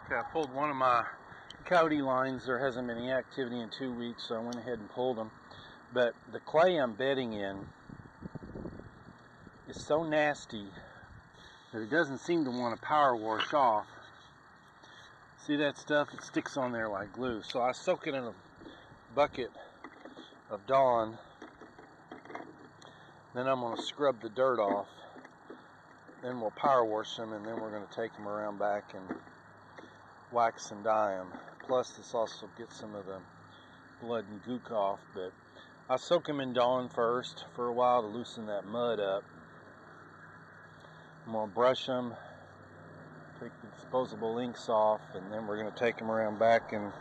Okay, I pulled one of my coyote lines. There hasn't been any activity in 2 weeks, so I went ahead and pulled them. But the clay I'm bedding in is so nasty that it doesn't seem to want to power wash off. See that stuff? It sticks on there like glue. So I soak it in a bucket of Dawn. Then I'm going to scrub the dirt off. Then we'll power wash them, and then we're going to take them around back and wax and dye them. Plus this also gets some of the blood and gook off. But I soak them in Dawn first for a while to loosen that mud up. I'm going to brush them, take the disposable inks off, and then we're going to take them around back and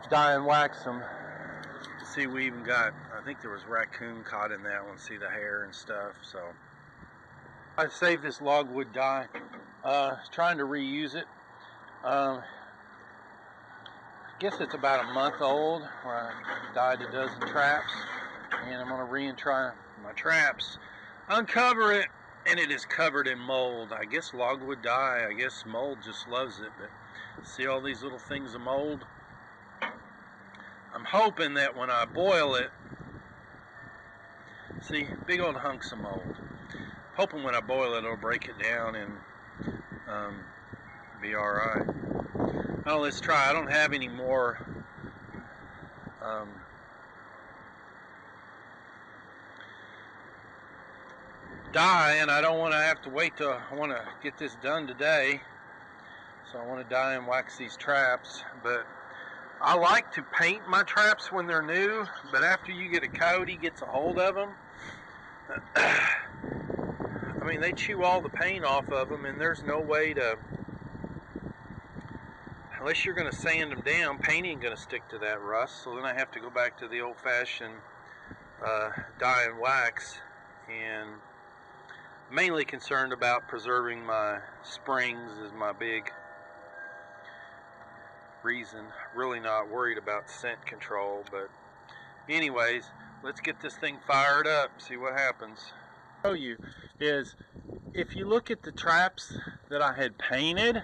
dye and wax them. See, we even got, I think there was raccoon caught in that one. See the hair and stuff. So I saved this logwood dye, trying to reuse it. I guess it's about a month old, where I dyed a dozen traps, and I'm going to re-try my traps, uncover it, and it is covered in mold. I guess logwood dye, I guess mold just loves it. But see all these little things of mold? I'm hoping that when I boil it, see, big old hunks of mold. Hoping when I boil it, it'll break it down and be alright. Now let's try. I don't have any more dye, and I don't want to have to wait till I want to get this done today. So I want to dye and wax these traps. But I like to paint my traps when they're new, but after you get a coyote gets a hold of them, I mean, they chew all the paint off of them, and there's no way to, unless you're going to sand them down, paint ain't going to stick to that rust. So then I have to go back to the old-fashioned dye and wax, and mainly concerned about preserving my springs is my big reason. Really not worried about scent control. But anyways, let's get this thing fired up, see what happens. Show you is, if you look at the traps that I had painted,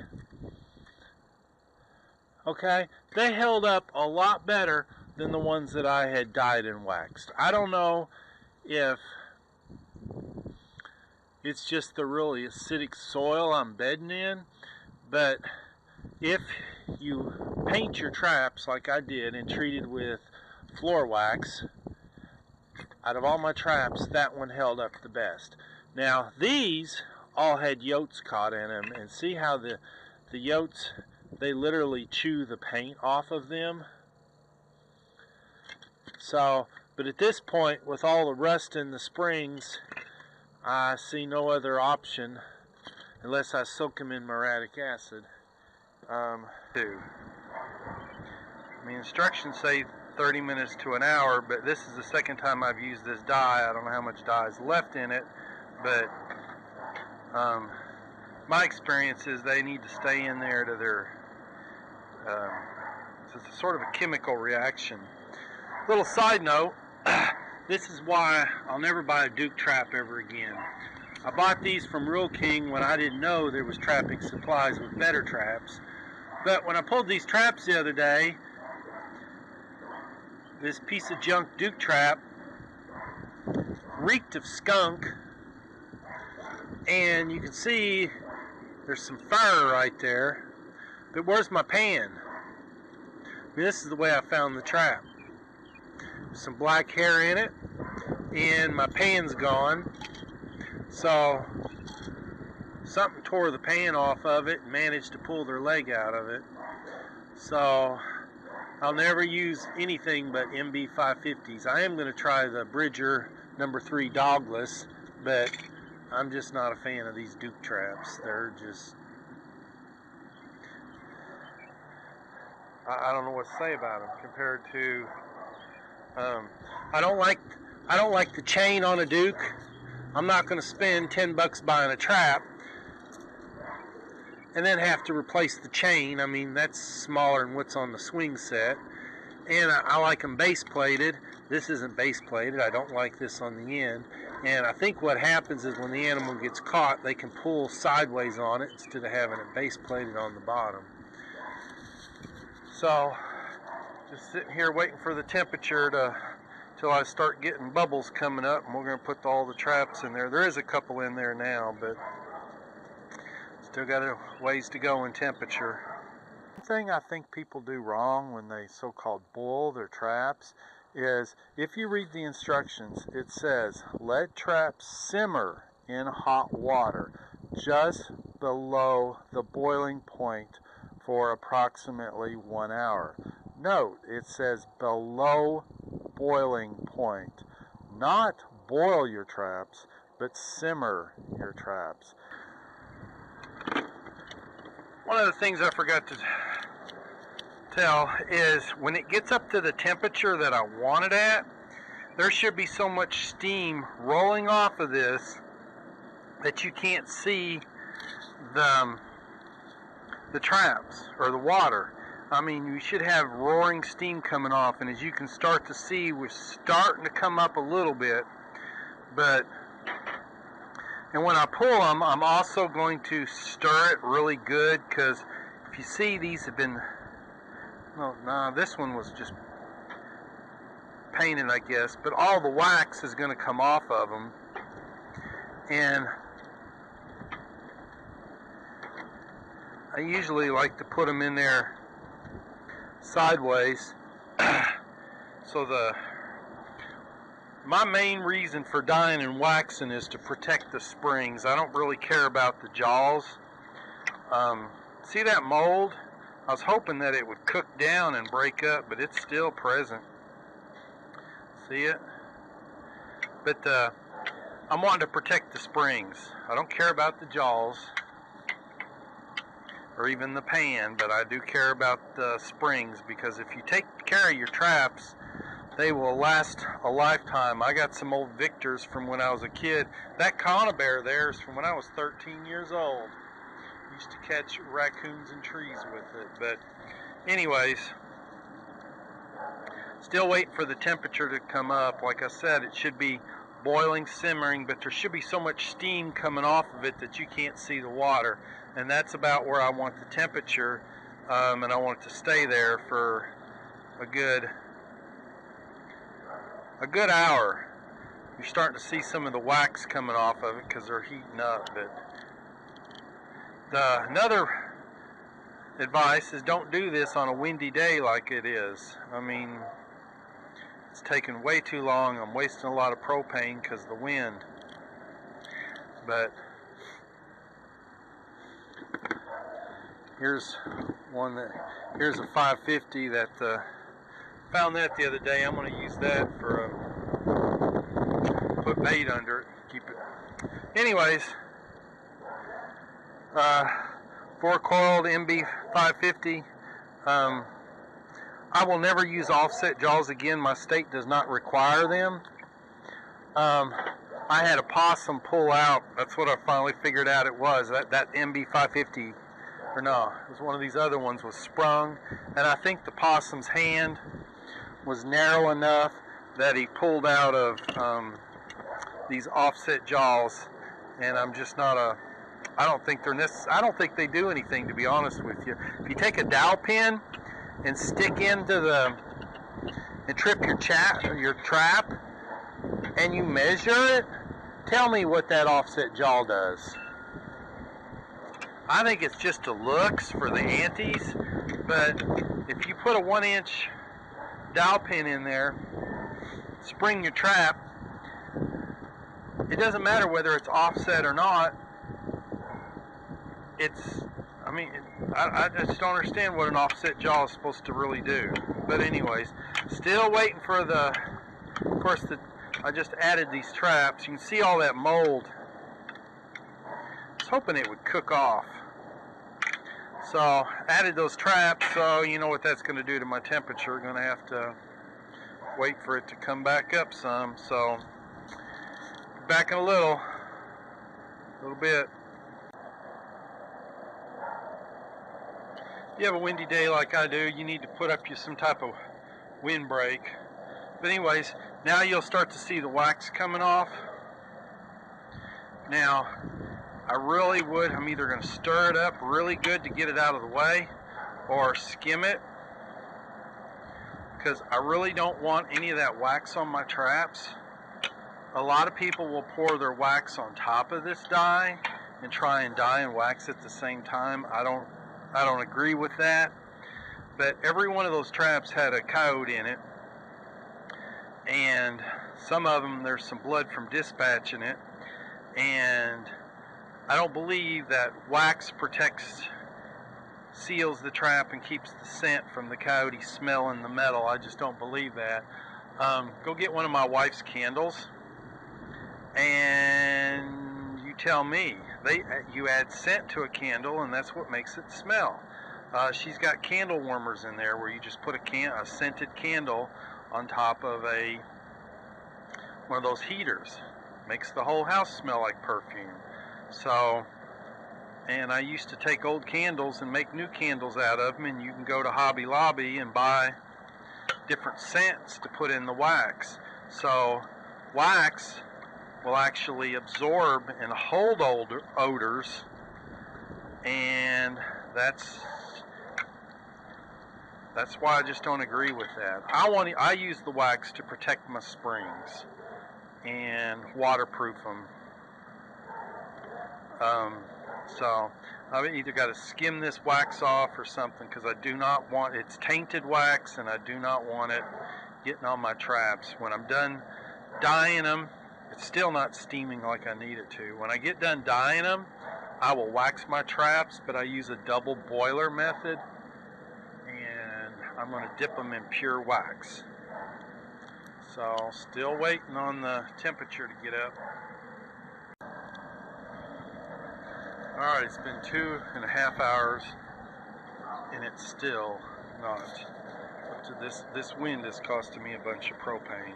okay, they held up a lot better than the ones that I had dyed and waxed. I don't know if it's just the really acidic soil I'm bedding in, but if you paint your traps like I did and treated with floor wax, out of all my traps, that one held up the best. Now these all had yotes caught in them, and see how the yotes, they literally chew the paint off of them. So, but at this point, with all the rust in the springs, I see no other option unless I soak them in muriatic acid. The instructions say 30 minutes to an hour, but this is the second time I've used this dye. I don't know how much dye is left in it, but my experience is they need to stay in there to their, it's a sort of a chemical reaction. Little side note, this is why I'll never buy a Duke trap ever again. I bought these from Real King when I didn't know there was trapping supplies with better traps. But when I pulled these traps the other day, this piece of junk Duke trap reeked of skunk, and you can see there's some fire right there. But where's my pan? I mean, this is the way I found the trap. Some black hair in it, and my pan's gone. So something tore the pan off of it and managed to pull their leg out of it. So I'll never use anything but MB550s. I am going to try the Bridger No. 3 dogless, but I'm just not a fan of these Duke traps. They're just, I don't know what to say about them compared to, I don't like the chain on a Duke. I'm not going to spend 10 bucks buying a trap and then have to replace the chain. I mean, that's smaller than what's on the swing set. And I like them base plated. This isn't base plated. I don't like this on the end. And I think what happens is when the animal gets caught, they can pull sideways on it instead of having it base plated on the bottom. So, just sitting here waiting for the temperature till I start getting bubbles coming up, and we're going to put all the traps in there. There is a couple in there now, but still got a ways to go in temperature. One thing I think people do wrong when they so-called boil their traps is, if you read the instructions, it says let traps simmer in hot water just below the boiling point for approximately 1 hour. Note, it says below boiling point. Not boil your traps, but simmer your traps. One of the things I forgot to tell is when it gets up to the temperature that I want it at, there should be so much steam rolling off of this that you can't see the traps or the water. I mean, you should have roaring steam coming off, and as you can start to see, we're starting to come up a little bit. And when I pull them, I'm also going to stir it really good, because if you see, these have been, no, this one was just painted, I guess, but all the wax is going to come off of them. And I usually like to put them in there sideways. So my main reason for dyeing and waxing is to protect the springs. I don't really care about the jaws. See that mold? I was hoping that it would cook down and break up, but it's still present. See it? But I'm wanting to protect the springs. I don't care about the jaws or even the pan, but I do care about the springs, because if you take care of your traps, they will last a lifetime. I got some old Victors from when I was a kid. That conibear there is from when I was 13 years old. Used to catch raccoons in trees with it. But anyways, still waiting for the temperature to come up. Like I said, it should be boiling, simmering, but there should be so much steam coming off of it that you can't see the water. And that's about where I want the temperature, and I want it to stay there for a good hour. You're starting to see some of the wax coming off of it because they're heating up. But another advice is, don't do this on a windy day like it is. I mean, it's taking way too long. I'm wasting a lot of propane because of the wind. But here's a 550 that found that the other day. I'm going to use that for put bait under it, keep it. Anyways, 4-coiled MB 550. I will never use offset jaws again. My state does not require them. I had a possum pull out. That's what I finally figured out it was. That MB 550, or no, it was one of these other ones, was sprung, and I think the possum's hand was narrow enough that he pulled out of these offset jaws. And I'm just not I don't think they do anything, to be honest with you. If you take a dowel pin and stick into and trip your trap, and you measure it, tell me what that offset jaw does. I think it's just a looks for the antes, but if you put a 1-inch dowel pin in there, spring your trap, it doesn't matter whether it's offset or not. I just don't understand what an offset jaw is supposed to really do. But anyways, still waiting for I just added these traps. You can see all that mold. I was hoping it would cook off. So, added those traps, so you know what that's going to do to my temperature. Going to have to wait for it to come back up some. So, back in a little bit. If you have a windy day like I do, you need to put up some type of windbreak. But anyways, now you'll start to see the wax coming off. Now, I really would, I'm either going to stir it up really good to get it out of the way or skim it, because I really don't want any of that wax on my traps. A lot of people will pour their wax on top of this dye and try and dye and wax at the same time. I don't agree with that. But every one of those traps had a coyote in it, and some of them there's some blood from dispatch in it, and I don't believe that wax seals the trap and keeps the scent from the coyote smelling the metal. I just don't believe that. Go get one of my wife's candles and you tell me. You add scent to a candle and that's what makes it smell. She's got candle warmers in there where you just put a scented candle on top of one of those heaters. Makes the whole house smell like perfume. So, and I used to take old candles and make new candles out of them, and you can go to Hobby Lobby and buy different scents to put in the wax. So wax will actually absorb and hold odors, and that's why I just don't agree with that. I use the wax to protect my springs and waterproof them. So I've either got to skim this wax off or something, because I do not want, it's tainted wax and I do not want it getting on my traps. When I'm done dyeing them, it's still not steaming like I need it to. When I get done dyeing them, I will wax my traps, but I use a double boiler method, and I'm going to dip them in pure wax. So still waiting on the temperature to get up. Alright, it's been 2.5 hours and it's still not up to this wind is costing me a bunch of propane.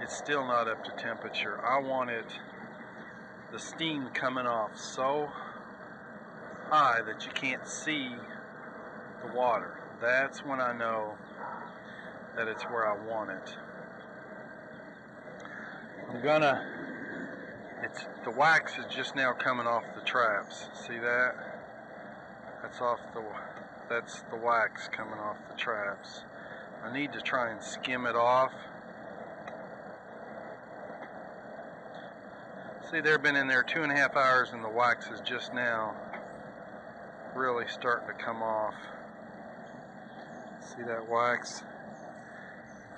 It's still not up to temperature. I wanted the steam coming off so high that you can't see the water. That's when I know that it's where I want it. The wax is just now coming off the traps. See that? That's the wax coming off the traps. I need to try and skim it off. See, they've been in there 2.5 hours and the wax is just now really starting to come off. See that wax?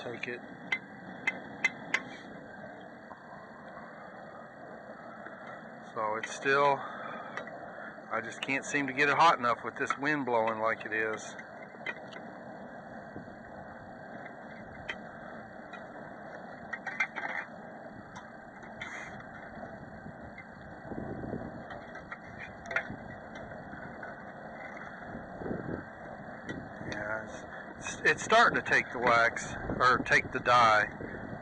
Take it. So it's still, I just can't seem to get it hot enough with this wind blowing like it is. Yeah, it's starting to take the wax, or take the dye,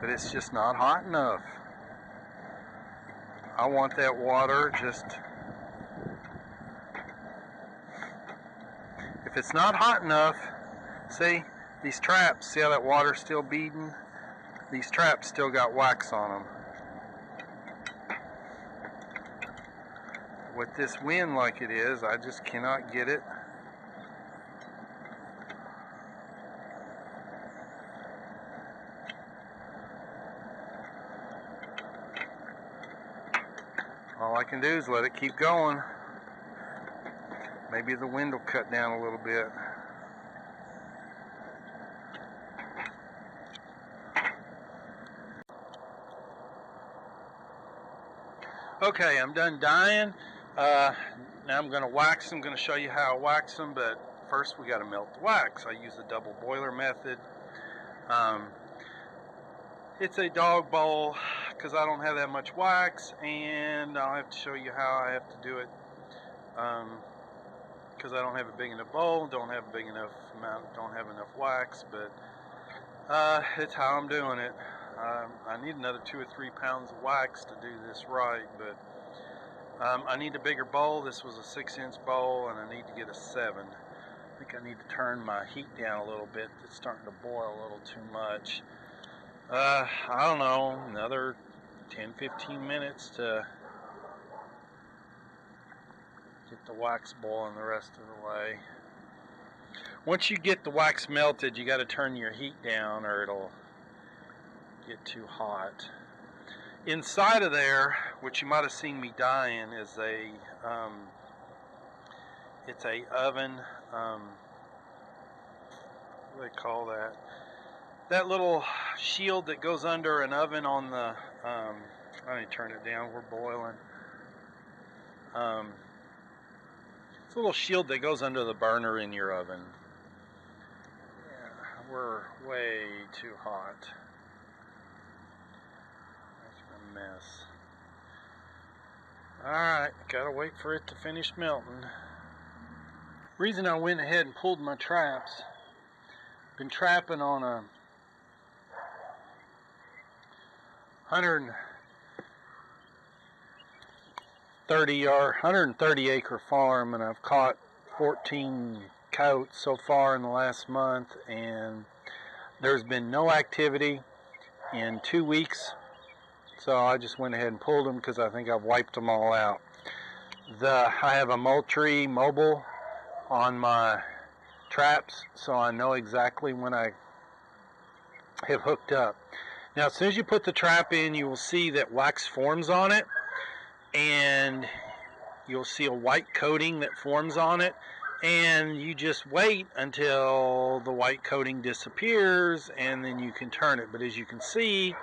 but it's just not hot enough. I want that water just, if it's not hot enough, see, these traps, see how that water's still beading? These traps still got wax on them. With this wind like it is, I just cannot get it. All I can do is let it keep going. Maybe the wind will cut down a little bit. Okay, I'm done dyeing. Now I'm going to wax them. I'm going to show you how I wax them, but first we got to melt the wax. I use the double boiler method. It's a dog bowl because I don't have that much wax, and I'll have to show you how I have to do it because I don't have a big enough bowl, don't have a big enough amount, don't have enough wax, but it's how I'm doing it. I need another 2 or 3 pounds of wax to do this right, but I need a bigger bowl. This was a 6-inch bowl, and I need to get a 7. I think I need to turn my heat down a little bit. It's starting to boil a little too much. I don't know, another 10-15 minutes to Get the wax boiling the rest of the way. Once you get the wax melted, you got to turn your heat down or it'll get too hot. Inside of there, which you might have seen me dyeing, is it's a oven. What do they call that? That little shield that goes under an oven on the. I need to turn it down. We're boiling. It's a little shield that goes under the burner in your oven. Yeah, we're way too hot. That's a mess. Alright, gotta wait for it to finish melting. Reason I went ahead and pulled my traps, been trapping on a 130 acre farm, and I've caught 14 coats so far in the last month, and there's been no activity in 2 weeks, so I just went ahead and pulled them because I think I've wiped them all out. I have a Moultrie Mobile on my traps, so I know exactly when I have hooked up. Now, as soon as you put the trap in, you will see that wax forms on it, and you'll see a white coating that forms on it, and you just wait until the white coating disappears, and then you can turn it. But as you can see,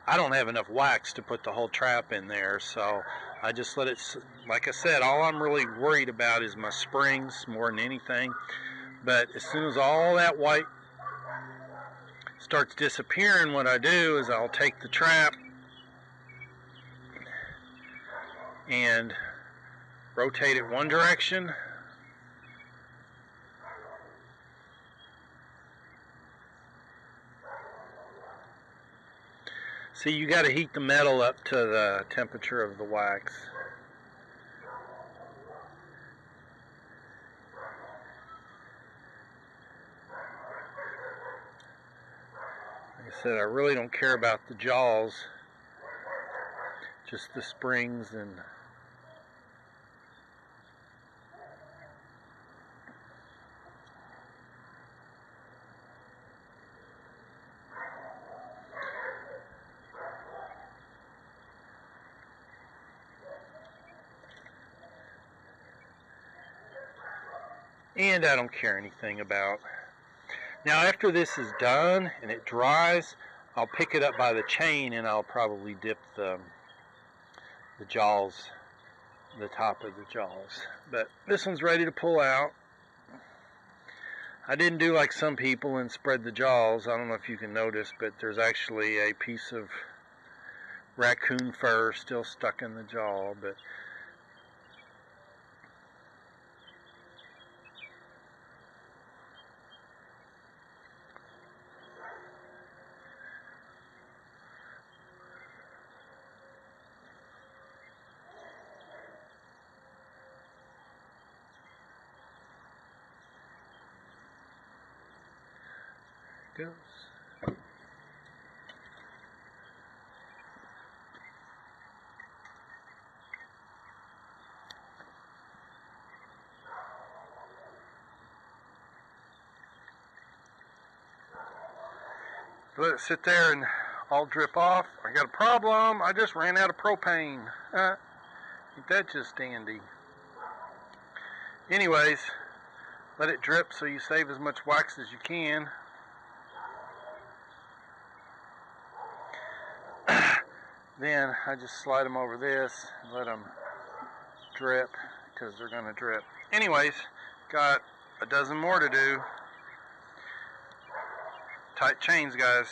I don't have enough wax to put the whole trap in there, so I just let it, like I said, all I'm really worried about is my springs more than anything. But as soon as all that white starts disappearing, what I do is I'll take the trap and rotate it one direction, see, you got to heat the metal up to the temperature of the wax. Like I said, I really don't care about the jaws, just the springs and I don't care anything about. Now, after this is done and it dries, I'll pick it up by the chain and I'll probably dip the jaws, the top of the jaws. But this one's ready to pull out. I didn't do like some people and spread the jaws. I don't know if you can notice, but there's actually a piece of raccoon fur still stuck in the jaw. But goes. Let it sit there and all drip off. I got a problem. I just ran out of propane. Ain't that just dandy? Anyways, let it drip so you save as much wax as you can. Then I just slide them over this and let them drip because they're going to drip. Anyways, got a dozen more to do. Tight chains, guys.